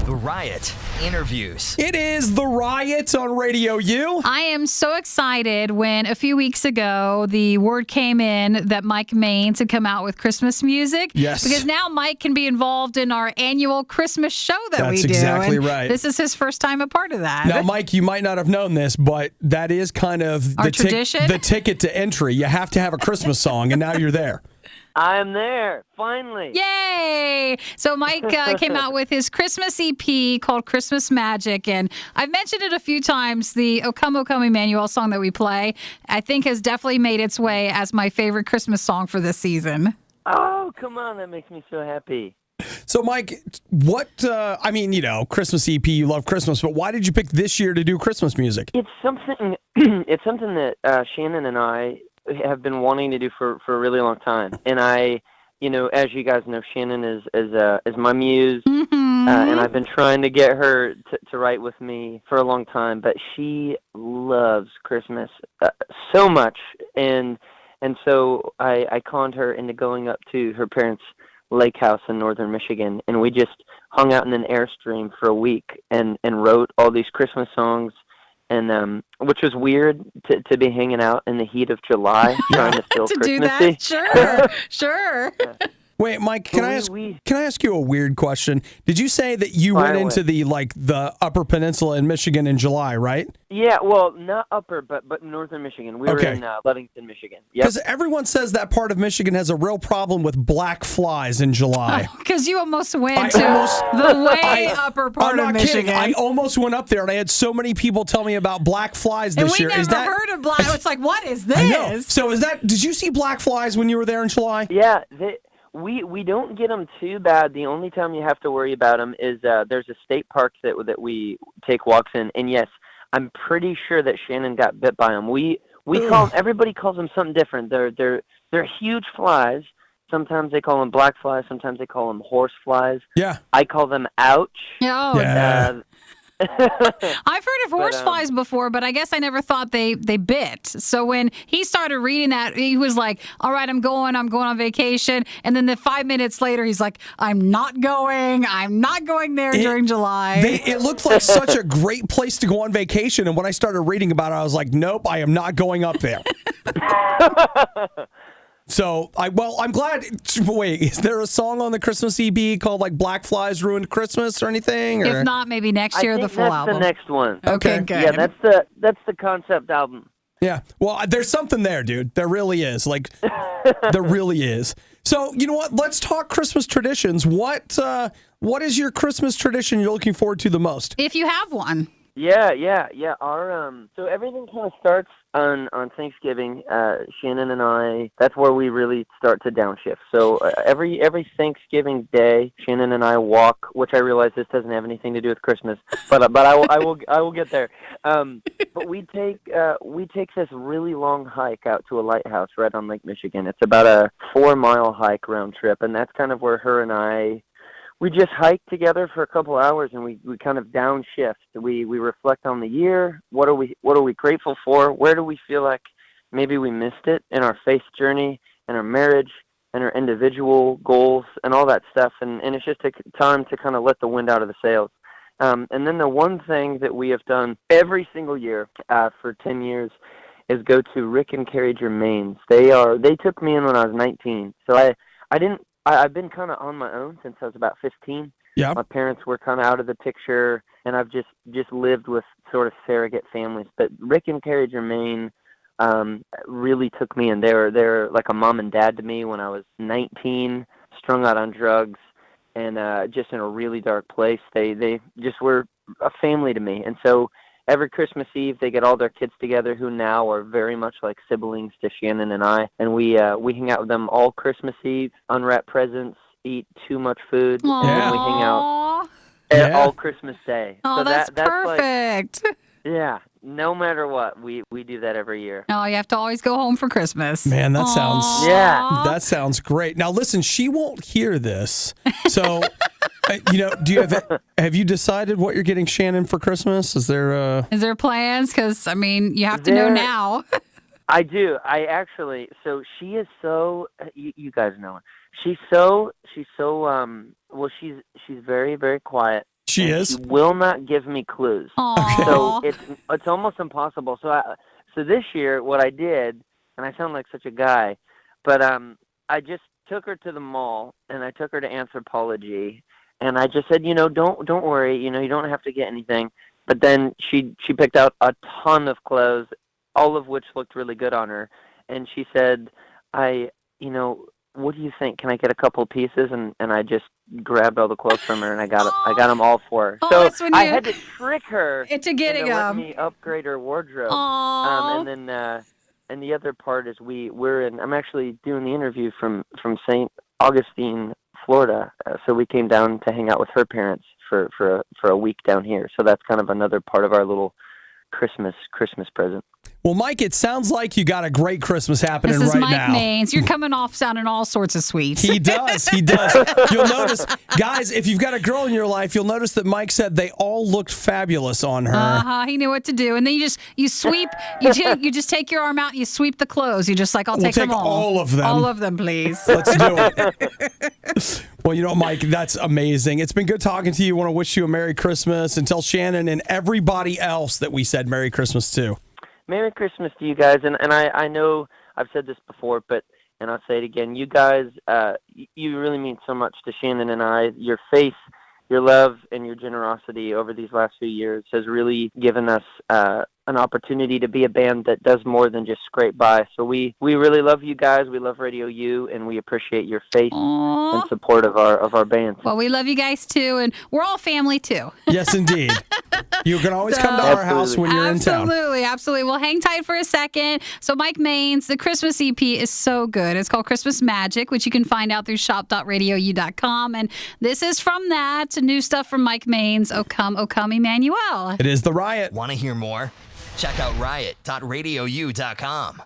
The Riot interviews. It is The Riot on RadioU. I am so excited when a few weeks ago the word came in that Mike Maines had come out with Christmas music. Yes. Because now Mike can be involved in our annual Christmas show that we do. That's exactly and right. This is his first time a part of that. Now, Mike, you might not have known this, but that is kind of Our tradition? the ticket to entry. You have to have a Christmas song, and now you're there. I'm there, finally. Yay! So Mike came out with his Christmas EP called Christmas Magic, and I've mentioned it a few times. The O Come, O Come Emmanuel song that we play, I think has definitely made its way as my favorite Christmas song for this season. Oh, come on, that makes me so happy. So, Mike, what, Christmas EP, you love Christmas, but why did you pick this year to do Christmas music? It's something that Shannon and I have been wanting to do for a really long time. And I, as you guys know, Shannon is my muse, and I've been trying to get her to write with me for a long time, but she loves Christmas so much. And so I conned her into going up to her parents' lake house in northern Michigan, and we just hung out in an Airstream for a week and wrote all these Christmas songs, and which was weird to be hanging out in the heat of July trying to feel to Christmassy. do that, sure. Wait, Mike, can I ask you a weird question? Did you say that you went into the Upper Peninsula in Michigan in July, right? Yeah, well, not upper, but northern Michigan. We were in Ludington, Michigan. Because everyone says that part of Michigan has a real problem with black flies in July. Because you almost went to the upper part of Michigan. Kidding. I almost went up there, and I had so many people tell me about black flies this year. And we never heard of black. It's like, what is this? I know. So did you see black flies when you were there in July? Yeah, we don't get them too bad. The only time you have to worry about them is there's a state park that we take walks in, and yes, I'm pretty sure that Shannon got bit by them. We call them, everybody calls them something different. They're huge flies. Sometimes they call them black flies. Sometimes they call them horse flies. Yeah. I call them ouch. Oh, yeah. I've heard of horse flies before, but I guess I never thought they bit. So when he started reading that, he was like, all right, I'm going on vacation. And then 5 minutes later, he's like, I'm not going there during July. It looked like such a great place to go on vacation. And when I started reading about it, I was like, nope, I am not going up there. So, I'm glad. Wait, is there a song on the Christmas EP called Black Flies Ruined Christmas or anything? Or? If not, maybe next year the full album. That's the next one. Okay, good. Yeah, that's the concept album. Yeah, well, there's something there, dude. There really is. There really is. So, you know what? Let's talk Christmas traditions. What is your Christmas tradition you're looking forward to the most? If you have one. Yeah. So everything kind of starts on Thanksgiving. Shannon and I, that's where we really start to downshift. So every Thanksgiving day, Shannon and I walk, which I realize this doesn't have anything to do with Christmas, but I will get there. But we take this really long hike out to a lighthouse right on Lake Michigan. It's about a 4-mile hike round trip, and that's kind of where her and I. We just hike together for a couple hours, and we kind of downshift. We reflect on the year. What are we grateful for? Where do we feel like maybe we missed it in our faith journey, in our marriage, and our individual goals, and all that stuff. And it's just a time to kind of let the wind out of the sails. And then the one thing that we have done every single year for 10 years is go to Rick and Carrie Germain's. They took me in when I was 19, so I've been kind of on my own since I was about 15. Yeah. My parents were kind of out of the picture, and I've just lived with sort of surrogate families. But Rick and Carrie Germain really took me in. They're like a mom and dad to me when I was 19, strung out on drugs, and just in a really dark place. They just were a family to me. And so every Christmas Eve, they get all their kids together who now are very much like siblings to Shannon and I. And we hang out with them all Christmas Eve, unwrap presents, eat too much food, Aww. and then we hang out all Christmas Day. Oh, so that's perfect. Like, yeah, no matter what, we do that every year. Oh, you have to always go home for Christmas. Man, that sounds that sounds great. Now, listen, she won't hear this, so have you decided what you're getting Shannon for Christmas? Is there plans? Because you have to know now. I do. I actually. So she is so. You guys know her. She's very, very quiet. She is. She will not give me clues. Aww. So it's almost impossible. So this year, what I did, and I sound like such a guy, but I just took her to the mall, and I took her to Anthropologie, and I just said, don't worry, you don't have to get anything. But then she picked out a ton of clothes, all of which looked really good on her, and she said, what do you think? Can I get a couple pieces? And I just grabbed all the clothes from her, and I got them all for her. So I had to trick her into getting let me upgrade her wardrobe. And then and the other part is I'm actually doing the interview from St. Augustine, Florida. So we came down to hang out with her parents for a week down here. So that's kind of another part of our little Christmas present. Well, Mike, it sounds like you got a great Christmas happening this is right Mike now. Maines. You're coming off sounding all sorts of sweet. He does. You'll notice, guys, if you've got a girl in your life, you'll notice that Mike said they all looked fabulous on her. He knew what to do. And then you sweep, you just take your arm out and you sweep the clothes. You're just like, I'll take them all. All of them. All of them, please. Let's do it. Well, Mike, that's amazing. It's been good talking to you. I want to wish you a Merry Christmas and tell Shannon and everybody else that we said Merry Christmas to. Merry Christmas to you guys, and I know I've said this before, and I'll say it again. You guys, you really mean so much to Shannon and I. Your faith, your love, and your generosity over these last few years has really given us an opportunity to be a band that does more than just scrape by. So we really love you guys. We love RadioU, and we appreciate your faith and support of our band. Well, we love you guys too, and we're all family too. Yes, indeed. You can always come to our house when you're in town. Absolutely. Well, hang tight for a second. So Mike Maines, the Christmas EP is so good. It's called Christmas Magic, which you can find out through shop.radiou.com. And this is from that. New stuff from Mike Maines. O come, Emmanuel. It is the Riot. Want to hear more? Check out riot.radiou.com.